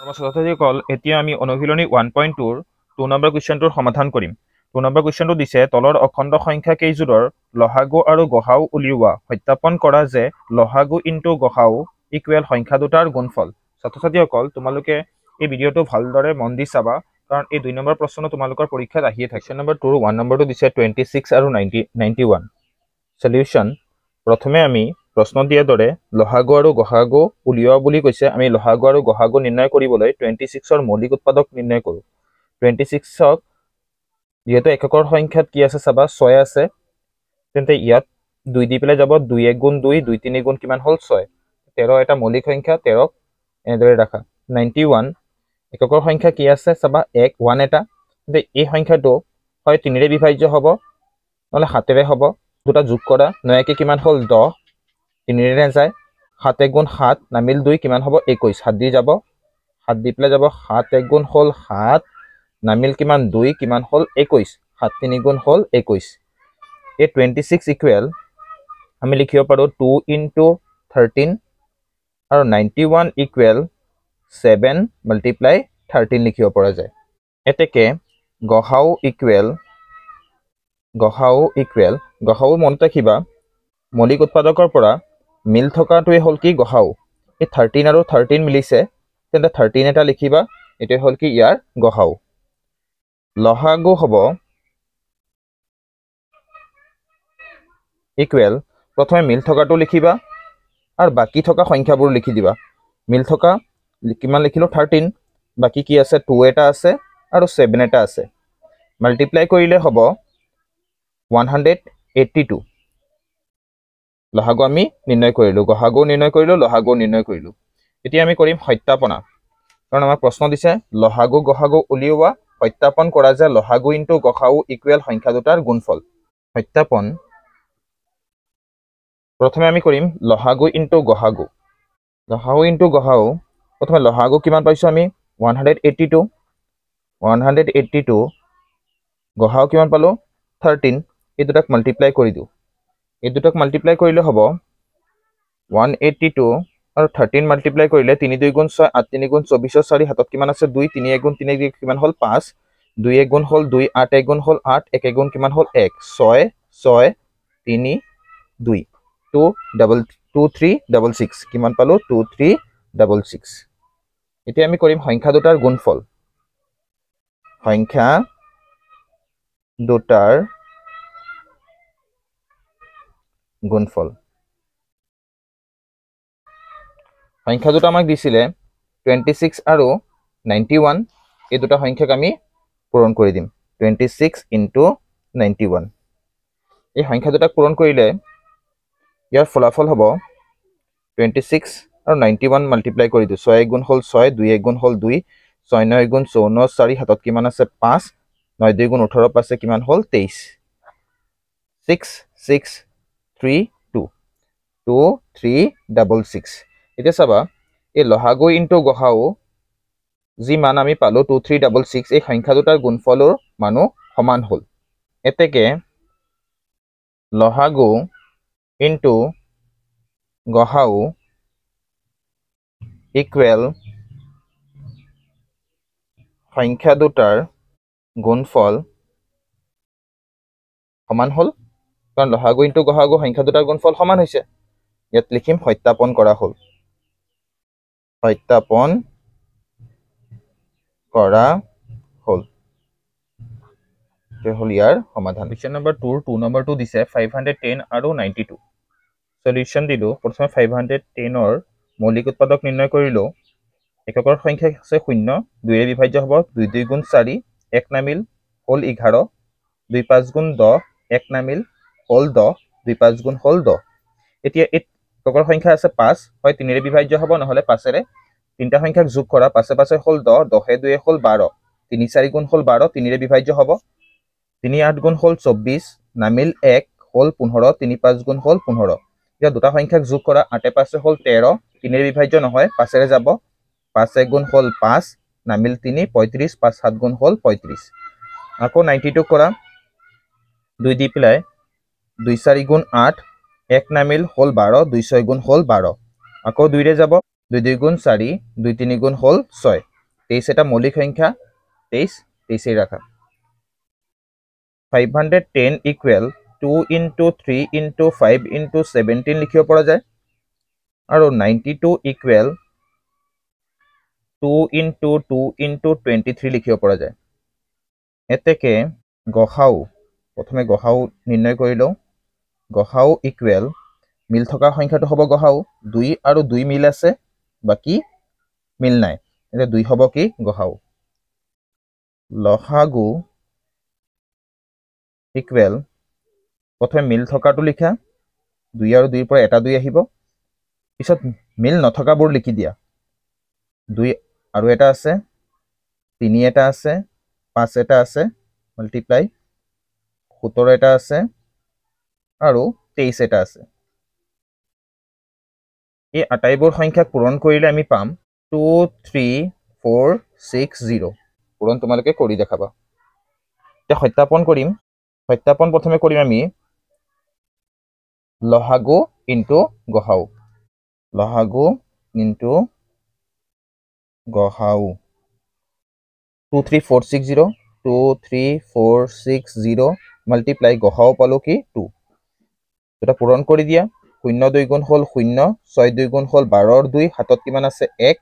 ছাত্ৰছাত্ৰীসকল এতিয়া আমি অনুশীলনী 1.2 2 নম্বৰ কুৱেশ্যনটোৰ সমাধান কৰিম। 2 নম্বৰ কুৱেশ্যনটো দিছে তলৰ অখণ্ড সংখ্যা কেইযোৰৰ লসাগু আৰু গসাউ উলিওৱা সত্যাপন কৰা যে লসাগু ইনটু গসাউ ইকুৱেল সংখ্যা দুটাৰ গুণফল। ছাত্ৰছাত্ৰীসকল তোমালোকে এই ভিডিঅ'টো ভালদৰে মন দি চাবা কাৰণ এই 2 নম্বৰ প্ৰশ্ন তোমালোকৰ পৰীক্ষাত আহিয়ে থাকে। কুৱেশ্যন নম্বৰ 2 1 নম্বৰটো দিছে 26 আৰু 91। সলিউশ্যন প্ৰথমে আমি প্ৰশ্ন দিয়াৰ দৰে লসাগু আৰু গসাগু উলিওৱা বুলি কৈছে। আমি লসাগু আৰু গসাগু নিৰ্ণয় কৰিবলৈ 26ৰ মৌলিক উৎপাদক নিৰ্ণয় কৰোঁ। 26ক যেহেতু এককৰ সংখ্যাত কি আছে চাবা 6 আছে, তেন্তে ইয়াত 2 দি পেলাই যাব 2 1 গুণ 2 2 3 গুণ কিমান হ'ল 6। 13 এটা মৌলিক সংখ্যা, 13ক এনেদৰে ৰাখা। 91 এককৰ সংখ্যা কি আছে চাবা 1 1 এটা, তেন্তে এই সংখ্যাটো হয় 3ৰে বিভাজ্য হ'ব নহ'লে 7ৰে হ'ব। দুটা যোগ কৰা 9 কে কিমান হ'ল 10, 3ৰে যায় 7 1 গুণ 7 নামিল 2 কিমান হ'ব 21, 7 দি যাব 7 দি পেলাই যাব 7 1 গুণ হ'ল 7 নামিল কিমান 2 কিমান হ'ল 21, 7 3 গুণ হ'ল 21। এই 26 ইকুৱেল আমি লিখিব পাৰোঁ 2 ইনটু 13 আৰু 91 ইকুৱেল 7 মাল্টিপ্লাই 13 লিখিব পৰা যায়। এতেকে গসাউ গসাউ মনত ৰাখিবা মৌলিক উৎপাদকৰ পৰা মিল থকাটোৱে হ'ল কি গসাউ। এই 13 আৰু 13 মিলিছে, তেন্তে 13 এটা লিখিবা, এইটোৱে হ'ল কি ইয়াৰ গসাউ। লসাগু হ'ব ইকুৱেল প্ৰথমে মিল থকাটো লিখিবা আৰু বাকী থকা সংখ্যাবোৰ লিখি দিবা। মিল থকা কিমান লিখিলোঁ 13, বাকী কি আছে 2 এটা আছে আৰু 7 এটা আছে। মাল্টিপ্লাই কৰিলে হ'ব 182। লসাগু আমি নিৰ্ণয় কৰিলোঁ, গসাগু নিৰ্ণয় কৰিলোঁ, লসাগু নিৰ্ণয় কৰিলোঁ। এতিয়া আমি কৰিম সত্যাপনা, কাৰণ আমাৰ প্ৰশ্ন দিছে লসাগু গসাগু উলিওৱা সত্যাপন কৰা যে লসাগু ইনটু গসাউ ইকুৱেল সংখ্যা দুটাৰ গুণফল। সত্যাপন প্ৰথমে আমি কৰিম লসাগু ইনটু গসাগু। লসাগু ইনটু গসাগু প্ৰথমে লসাগু কিমান পাইছোঁ আমি 182, গসাগু কিমান পালোঁ 13। এই দুটাক মাল্টিপ্লাই কৰি দিওঁ, এই দুটাক মাল্টিপ্লাই কৰিলে হ'ব 182 আৰু 13 মাল্টিপ্লাই কৰিলে 3 2 গুণ 6 8 3 গুণ 24, 4 হাতত কিমান আছে 2, 3 1 গুণ 3 কিমান হ'ল 5, 2 1 গুণ হ'ল 2, 8 1 গুণ হ'ল 8, 1 1 গুণ কিমান হ'ল 1, 6 6 3 2 2 3 6 6 কিমান পালোঁ 2 3 6 6। এতিয়া আমি কৰিম সংখ্যা দুটাৰ গুণফল। সংখ্যা দুটাৰ গুণফল। সংখ্যা দুটা আমাক দিছিলে 26 আৰু 91, এই দুটা সংখ্যাক আমি পূৰণ কৰি দিম 26 ইনটু 91। এই সংখ্যা দুটাক পূৰণ কৰিলে ইয়াৰ ফলাফল হ'ব 26 আৰু 91 মাল্টিপ্লাই কৰি দিওঁ, 6 1 গুণ হ'ল 6, 2 1 গুণ হ'ল 2, 6 9 গুণ 54, 4 হাতত কিমান আছে 5, 9 2 গুণ 18 পাছে কিমান হ'ল 23, 6 6 3 2 2 3 6 6। এতিয়া চাবা এই লসাগু ইনটু গসাউ যি মান আমি পালোঁ 2 3 6 6, এই সংখ্যা দুটাৰ গুণফলৰ মানো সমান হ'ল। এতেকে লসাগু ইনটু গসাউ ইকুৱেল সংখ্যা দুটাৰ গুণফল সমান হ'ল, কাৰণ লসাগু ইনটু গসাগু সংখ্যা দুটাৰ গুণফল সমান হৈছে। ইয়াত লিখিম সত্যাপন কৰা হ'ল, সত্যাপন কৰা হ'ল। এইটো হ'ল ইয়াৰ সমাধান। কুৱেশ্যন নম্বৰ 2 নম্বৰটো দিছে 510 আৰু 92। সলিউশ্যন দিলোঁ। প্ৰথমে 510ৰ মৌলিক উৎপাদক নিৰ্ণয় কৰিলোঁ। এককৰ সংখ্যা আছে 0, 2ৰে বিভাজ্য হ'ব 2 2 গুণ 4, 1 নামিল হ'ল 11, 2 5 গুণ 10, 1 নামিল হ'ল 10, 2 5 গুণ হ'ল 10। এতিয়া এই এককৰ সংখ্যা আছে 5, হয় 3ৰে বিভাজ্য হ'ব নহ'লে 5ৰে। তিনিটা সংখ্যাক যোগ কৰা 5 5 হ'ল 10, 10 2 হ'ল 12, 3 4 গুণ হ'ল 12, 3ৰে বিভাজ্য হ'ব। 3 8 গুণ হ'ল 24, নামিল 1 হ'ল 15, 3 5 গুণ হ'ল 15। এতিয়া দুটা সংখ্যাক যোগ কৰা 8 5 হ'ল 13, 3ৰে বিভাজ্য নহয় 5ৰে যাব, 5 1 গুণ হ'ল 5, নামিল 3 35, 5 7 গুণ হ'ল 35। আকৌ 92 কৰা 2 দি পেলাই 2 4 গুণ 8, 1 নামিল হ'ল 12, 2 6 গুণ হ'ল 12। আকৌ 2ৰে যাব 2 2 গুণ 4, 2 3 গুণ হ'ল 6, 23 এটা মৌলিক সংখ্যা 23 রাখা 510 ইকুৱেল 2 into 3 into 5 into 17 লিখিব পৰা যায় আৰু 92 ইকুৱেল 2 into 2 into 23 লিখিব পৰা যায় এতেকে গসাউ প্ৰথমে গসাউ নিৰ্ণয় কৰি লওঁ গসাউ ইকুৱেল মিল থকা সংখ্যাটো হ'ব গসাউ 2 আৰু 2 মিল আছে বাকি মিল নাই এটা 2 হ'ব কি গসাউ লসাগু ইকুৱেল প্ৰথমে মিল থকাটো লিখা 2 আৰু 2 পৰা এটা 2 আহিব পিছত মিল নথকাবোৰ লিখি দিয়া 2 আৰু এটা আছে 3 এটা আছে 5 এটা আছে মাল্টিপ্লাই 17 এটা আছে আৰু 23 এটা আছে এই আটাইবোৰ সংখ্যাক পূৰণ কৰিলে আমি পাম 23460 পূৰণ তোমালোকে কৰি দেখাবা এতিয়া সত্যাপন কৰিম সত্যাপন প্ৰথমে কৰিম আমি লহাগু ইনটু গসাউ লহাগু ইনটু গসাউ 23460 23460 মাল্টিপ্লাই গসাউ পালো কি 2 এটা পূৰণ কৰি দিয়া 0 2 গুণ হল 0 6 2 গুণ হল 12 ৰ 2 হাতত কিমান আছে 1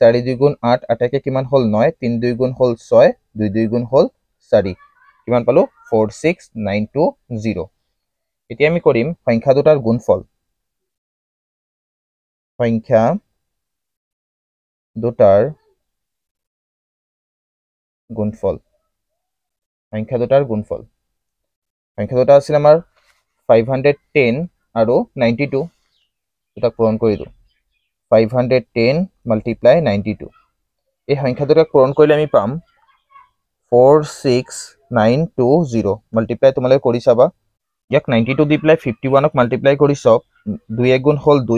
4 2 গুণ 8 আটাকে কিমান হল 9 3 2 গুণ হল 6 2 2 গুণ হল 4 কিমান পালো 46920 এতিয়া আমি কৰিম সংখ্যা দুটাৰ গুণফল সংখ্যা দুটাৰ গুণফল সংখ্যা দুটাৰ গুণফল সংখ্যা দুটা আছিল আমাৰ 510 আৰু 92 এটা পূৰণ কৰি দিও 510 মাল্টিপ্লাই 92 এই সংখ্যা দুটাক পূৰণ কৰিলে আমি পাম 46920 মাল্টিপ্লাই তোমালোকে কৰি চাবা ইয়াক 92 দি প্লাই 51ক মাল্টিপ্লাই কৰি চাওক 2 1 গুণ হল 2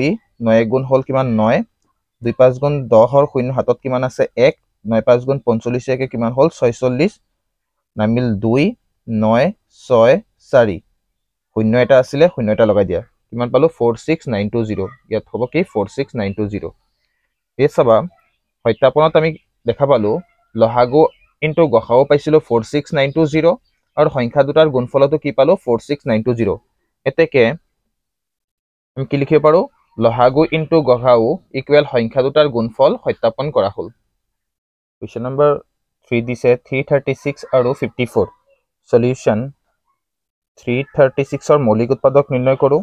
9 1 গুণ হল কিমান 9 2 5 গুণ 10 ৰ 0 হাতত কিমান আছে 1 9 5 গুণ 45 একে কিমান হল 46 নামিল 2 9 6 4 0 এটা আছিল 0 এটা লগাই দিয়া কিমান পালো 46920 ইয়াত হ'ব কি 46920 এই চাবা সত্যাপনত আমি দেখা পালো লহাগু ইনটু গসাউ পাইছিলো 46920 আৰু সংখ্যা দুটাৰ গুণফলটো কি পালো 46920 এতেকে আমি কি লিখিব পাৰো লহাগু ইনটু গসাউ ইকুৱেল সংখ্যা দুটাৰ গুণফল সত্যাপন কৰা হল কোৱেশ্চন নম্বৰ 3 দিছে 336 আৰু 54 সলিউশন 336 ৰ মৌলিক উৎপাদক নিৰ্ণয় কৰো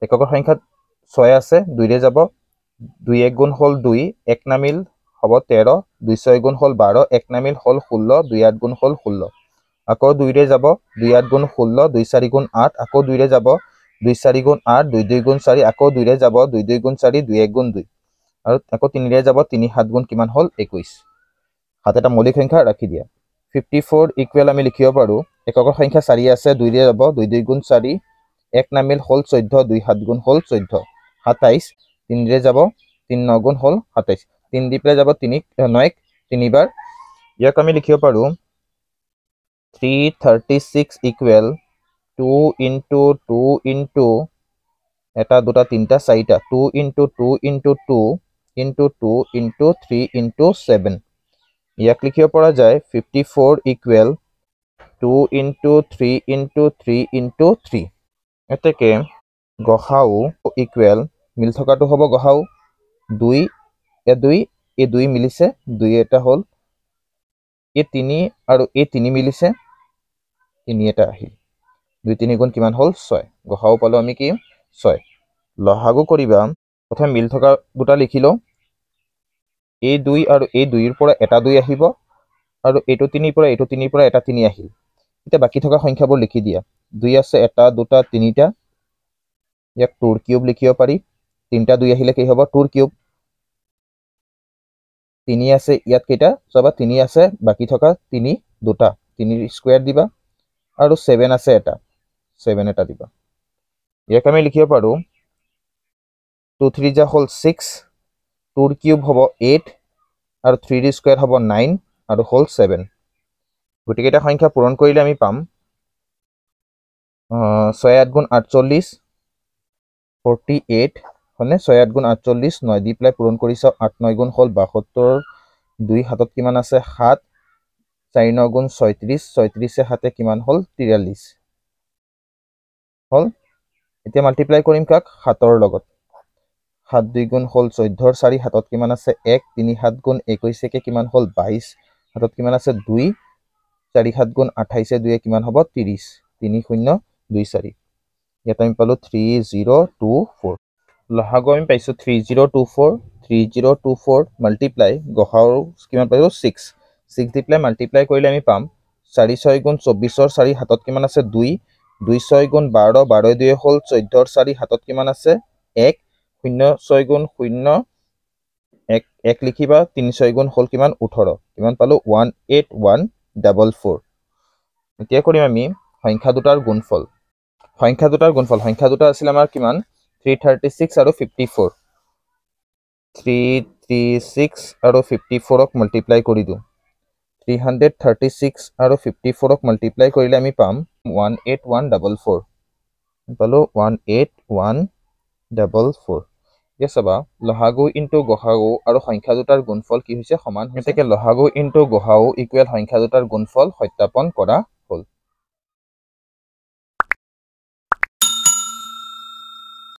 এককৰ সংখ্যাত 6 আছে 2 ৰে যাব 2 1 গুণ হল 2 1 নামিল হ'ব 13 2 6 গুণ হল 12 1 নামিল হল 16 2 8 গুণ হল 16 আকৌ 2 ৰে যাব 2 8 গুণ 16 2 4 গুণ 8 আকৌ 2 ৰে যাব 2 4 গুণ 8 2 2 গুণ 4 আকৌ 2 ৰে যাব 2 2 গুণ 4 2 1 গুণ 2 আৰু আকৌ 3 ৰে যাব 3 7 গুণ কিমান হল 21 হাত এটা মৌলিক সংখ্যা ৰাখি দিয়া 54 ইকুৱেল আমি লিখিব পাৰো এককৰ সংখ্যা 4 আছে 2 ৰে যাব 2 2 গুণ 4 1 নামিল হল 14 2 7 গুণ হল 14 27 3 ৰে যাব 3 9 গুণ হল 27 3 দি প্লাই যাব 3 9 তিনিবাৰ ইয়াক আমি লিখিব পাৰো 336 ইকুৱেল 2 into 2 into এটা দুটা তিনটা চাৰিটা 2 into 2 into 2 into 2 into 3 into 7 ইয়াক লিখিব পৰা যায় 54 ইকুৱেল 2 into 3 into 3 into 3 এতেকে গসাউ ইকুৱেল মিল থকাটো হ'ব গসাউ 2 এ 2 এ 2 মিলিছে 2 এটা হল এ 3 আৰু এ 3 মিলিছে 3 এটা আহিল 2 3 গুণ কিমান হল 6 গসাউ পালো আমি কি 6 লহাগু কৰিবা প্ৰথমে মিল থকা দুটা লিখিলো এ 2 আৰু এ 2 ৰ পৰা এটা 2 আহিব আৰু এটো 3 পৰা এটো 3 পৰা এটা 3 আহিল এটা বাকি থকা সংখ্যাবোৰ লিখি দিয়া 2 আছে এটা দুটা তিনিটা ইয়াক 2 ৰ কিউব লিখিব পাৰি তিনটা 2 আহিলে কি হ'ব 2 ৰ কিউব 3 আছে ইয়াত কেইটা সবা 3 আছে বাকি থকা 3 দুটা 3 স্কয়াৰ দিবা আৰু 7 আছে এটা 7 এটা দিবা ইয়াক আমি লিখিব পাৰো 2 3 যা হল 6 2 ৰ কিউব হ'ব 8 আৰু 3 ৰ স্কয়াৰ হ'ব 9 আৰু হল 7 গটিকেটা সংখ্যা পূৰণ কৰিলে আমি পাম 6 8 গুণ 48 48 হনে 6 8 গুণ 48 9 দি প্লাই পূৰণ কৰিছ 8 9 গুণ হল 72 2 হাতত কিমান আছে 7 4 9 গুণ 36 36 হাতে কিমান হল 43 হল এতিয়া মাল্টিপ্লাই কৰিম কাক 7 ৰ লগত 7 2 গুণ হল 14 4 হাতত কিমান আছে 1 3 7 গুণ 21 কে কিমান হল 22 হাতত কিমান আছে 2 4 7 গুণ 28 2 কিমান হ'ব 30 3024 ইয়াত আমি পালো 3024 লহাগু আমি পাইছো 3024 মাল্টিপ্লাই গহাও কিমান পাইছো 6 দি প্লাই মাল্টিপ্লাই কৰিলে আমি পাম 4 6 গুণ 24 4 হাতত কিমান আছে 2 2 6 গুণ 12 12 2 হল 14 4 হাতত কিমান আছে 1 0 6 গুণ 0 1 লিখিবা 3 6 গুণ হল কিমান 18 কিমান পালো 18144 এতিয়া কৰিম আমি সংখ্যা দুটাৰ গুণফল সংখ্যা দুটা আছিল আমাৰ কিমান 336 আৰু 54 336 আৰু 54 ক মাল্টিপ্লাই কৰি দিও 336 আৰু 54 ক মাল্টিপ্লাই কৰিলে আমি পাম 18144 পালো 18144 Yes, Aba. Lohagu into Gohagu আৰু সংখ্যা দুটাৰ গুণফল কি হৈছে সমান হৈছে লহাগু into Gohagu ইকুৱেল সংখ্যা দুটাৰ গুণফল সত্যাপন কৰা